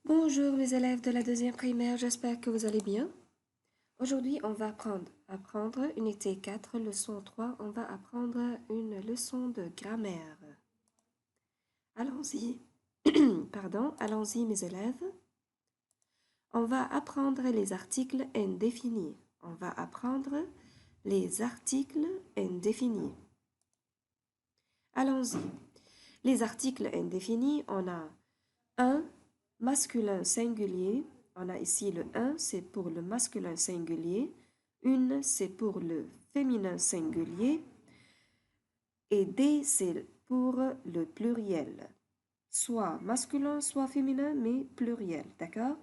Bonjour mes élèves de la deuxième primaire, j'espère que vous allez bien. Aujourd'hui, on va apprendre unité 4, leçon 3. On va apprendre une leçon de grammaire. Allons-y. Pardon, allons-y mes élèves. On va apprendre les articles indéfinis. On va apprendre les articles indéfinis. Allons-y. Les articles indéfinis, on a un masculin singulier. On a ici le 1, c'est pour le masculin singulier. Une, c'est pour le féminin singulier. Et des, c'est pour le pluriel. Soit masculin, soit féminin, mais pluriel. D'accord?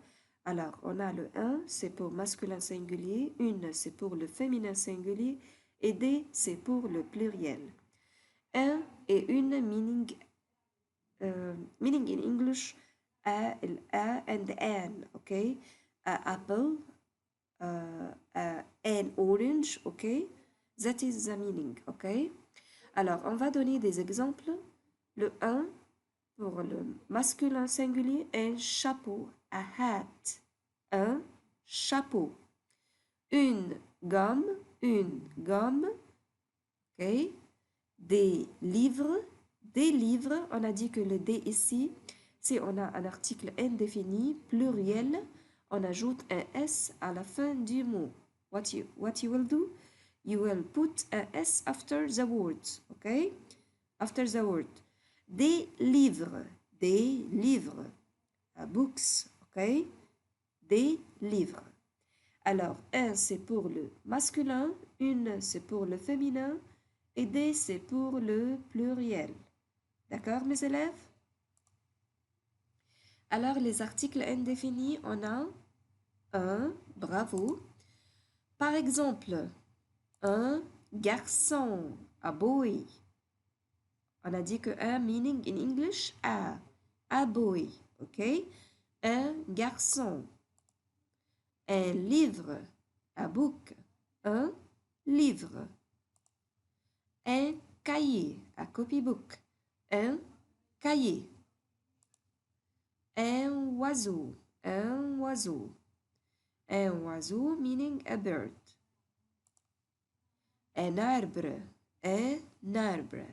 Alors, on a le 1, c'est pour masculin singulier. Une, c'est pour le féminin singulier. Et des, c'est pour le pluriel. Un et une meaning in English, a and an, okay? Apple, an orange, okay? That is the meaning, okay? Alors, on va donner des exemples. Le 1, pour le masculin singulier, un chapeau, a hat, un chapeau. Une gomme, ok? Des livres, on a dit que le des ici, si on a un article indéfini, pluriel, on ajoute un S à la fin du mot. What you will do? You will put un S after the word, okay? After the word. Des livres, books, okay? Des livres. Alors, un, c'est pour le masculin, une, c'est pour le féminin, et des, c'est pour le pluriel. D'accord, mes élèves? Alors, les articles indéfinis, on a un, bravo. Par exemple, un garçon, a boy. On a dit que un meaning in English, a boy, ok? Un garçon. Un livre, a book, un livre. Un cahier, a copybook, un cahier. Un oiseau, un oiseau. Un oiseau meaning a bird. Un arbre,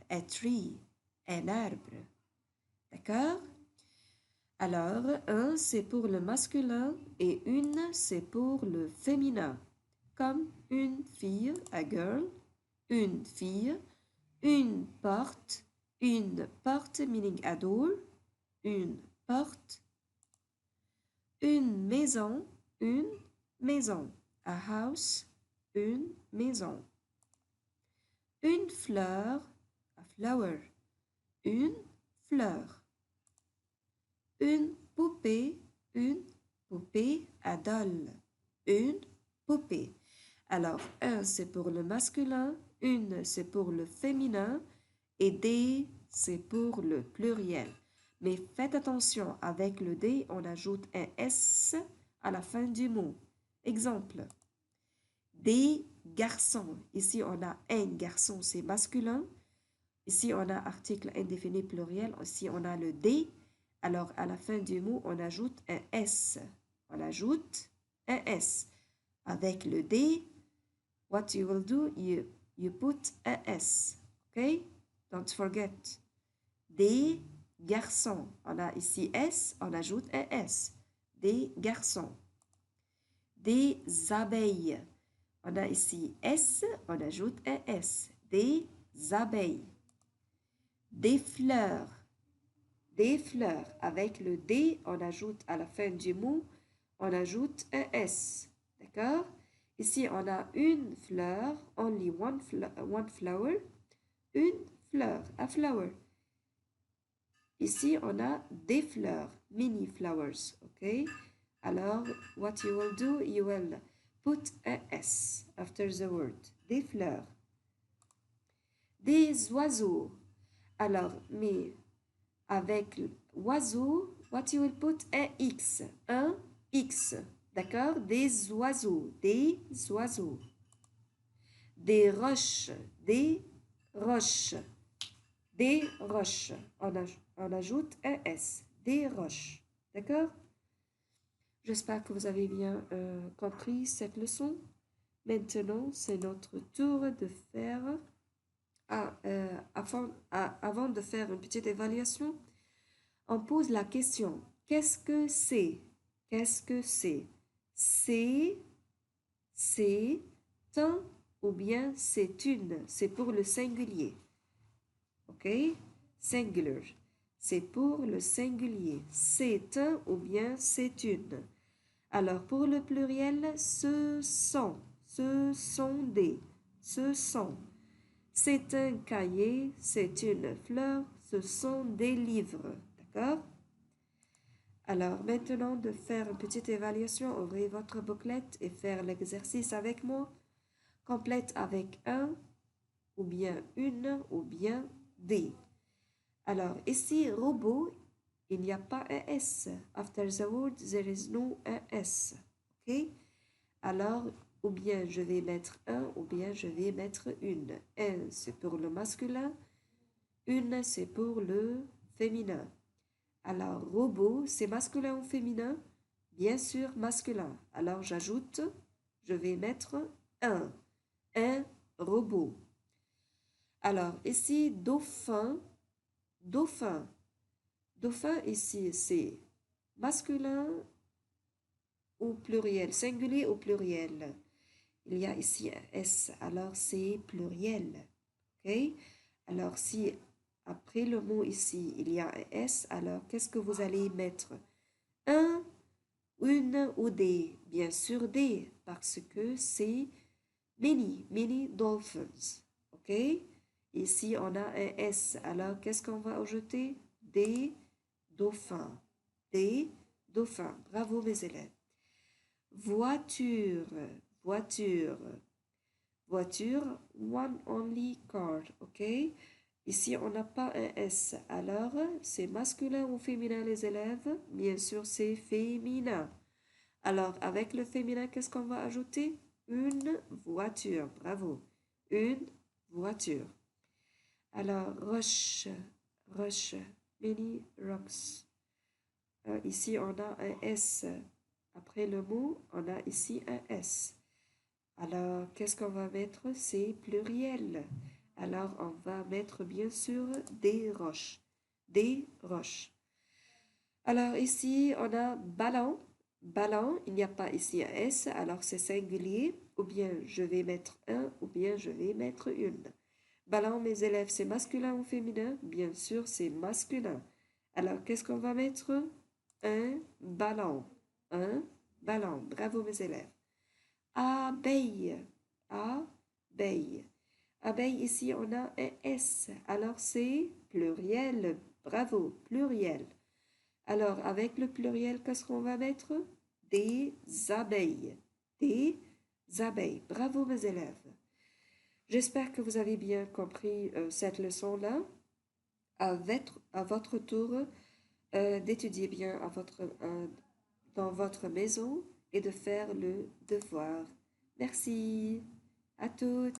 a tree, un arbre. D'accord? Alors, un, c'est pour le masculin et une, c'est pour le féminin. Comme une fille, a girl, une fille, une porte meaning a door, une porte, une maison, a house, une maison. Une fleur, a flower, une fleur. Une poupée, a doll, une poupée. Alors, un, c'est pour le masculin, une, c'est pour le féminin, et des, c'est pour le pluriel. Mais faites attention, avec le des, on ajoute un S à la fin du mot. Exemple, des garçons. Ici, on a un garçon, c'est masculin. Ici, on a article indéfini pluriel. Ici, on a le des. Alors, à la fin du mot, on ajoute un S. On ajoute un S. Avec le des, what you will do, you put un S. OK? Don't forget. Des garçons. On a ici S, on ajoute un S. Des garçons. Des abeilles. On a ici S, on ajoute un S. Des abeilles. Des fleurs. Des fleurs. Avec le D, on ajoute à la fin du mot, on ajoute un S. D'accord? Ici, on a une fleur, only one flower. Une fleur, a flower. Ici, on a des fleurs, mini flowers. OK? Alors, what you will do, you will put a S after the word. Des fleurs. Des oiseaux. Alors, mais avec oiseau, what you will put un X. Un X. D'accord? Des oiseaux. Des oiseaux. Des roches. Des roches. Des roches. On ajoute un S. Des roches. D'accord? J'espère que vous avez bien compris cette leçon. Maintenant, c'est notre tour de faire, avant de faire une petite évaluation, on pose la question, qu'est-ce que c'est? Qu'est-ce que c'est? C'est un ou bien c'est une. C'est pour le singulier. OK? Singular. C'est pour le singulier. C'est un ou bien c'est une. Alors, pour le pluriel, ce sont des, ce sont. C'est un cahier, c'est une fleur, ce sont des livres. D'accord? Alors, maintenant, de faire une petite évaluation, ouvrez votre bouclette et faire l'exercice avec moi. Complète avec un, ou bien une, ou bien des. Alors, ici, robot, il n'y a pas un S. After the word, there is no un S. OK? Alors, ou bien je vais mettre un, ou bien je vais mettre une. Un, c'est pour le masculin. Une, c'est pour le féminin. Alors, robot, c'est masculin ou féminin? Bien sûr, masculin. Alors, j'ajoute, je vais mettre un. Un robot. Alors, ici, dauphin. Dauphin. Dauphin, ici, c'est masculin ou pluriel, singulier ou pluriel. Il y a ici un S, alors c'est pluriel. OK? Alors, si après le mot ici, il y a un S, alors qu'est-ce que vous allez mettre? Un, une ou des? Bien sûr des, parce que c'est many dolphins. OK? Ici, on a un S, alors qu'est-ce qu'on va ajouter? Des dauphins. Des dauphins. Bravo mes élèves. Voiture, voiture. Voiture, one only car, ok? Ici, on n'a pas un S. Alors, c'est masculin ou féminin les élèves? Bien sûr, c'est féminin. Alors, avec le féminin, qu'est-ce qu'on va ajouter? Une voiture. Bravo. Une voiture. Alors, roche, roche, many rocks. Ici, on a un S. Après le mot, on a ici un S. Alors, qu'est-ce qu'on va mettre? C'est pluriel. Alors, on va mettre bien sûr des roches. Des roches. Alors, ici, on a ballon. Ballon, il n'y a pas ici un S, alors c'est singulier. Ou bien je vais mettre un, ou bien je vais mettre une. Ballon, mes élèves, c'est masculin ou féminin? Bien sûr, c'est masculin. Alors, qu'est-ce qu'on va mettre? Un ballon. Un ballon. Bravo, mes élèves. Abeille. Abeille. Abeille, ici, on a un S. Alors, c'est pluriel. Bravo, pluriel. Alors, avec le pluriel, qu'est-ce qu'on va mettre? Des abeilles. Des abeilles. Bravo, mes élèves. J'espère que vous avez bien compris cette leçon-là. À votre tour, d'étudier bien dans votre maison et de faire le devoir. Merci à toutes.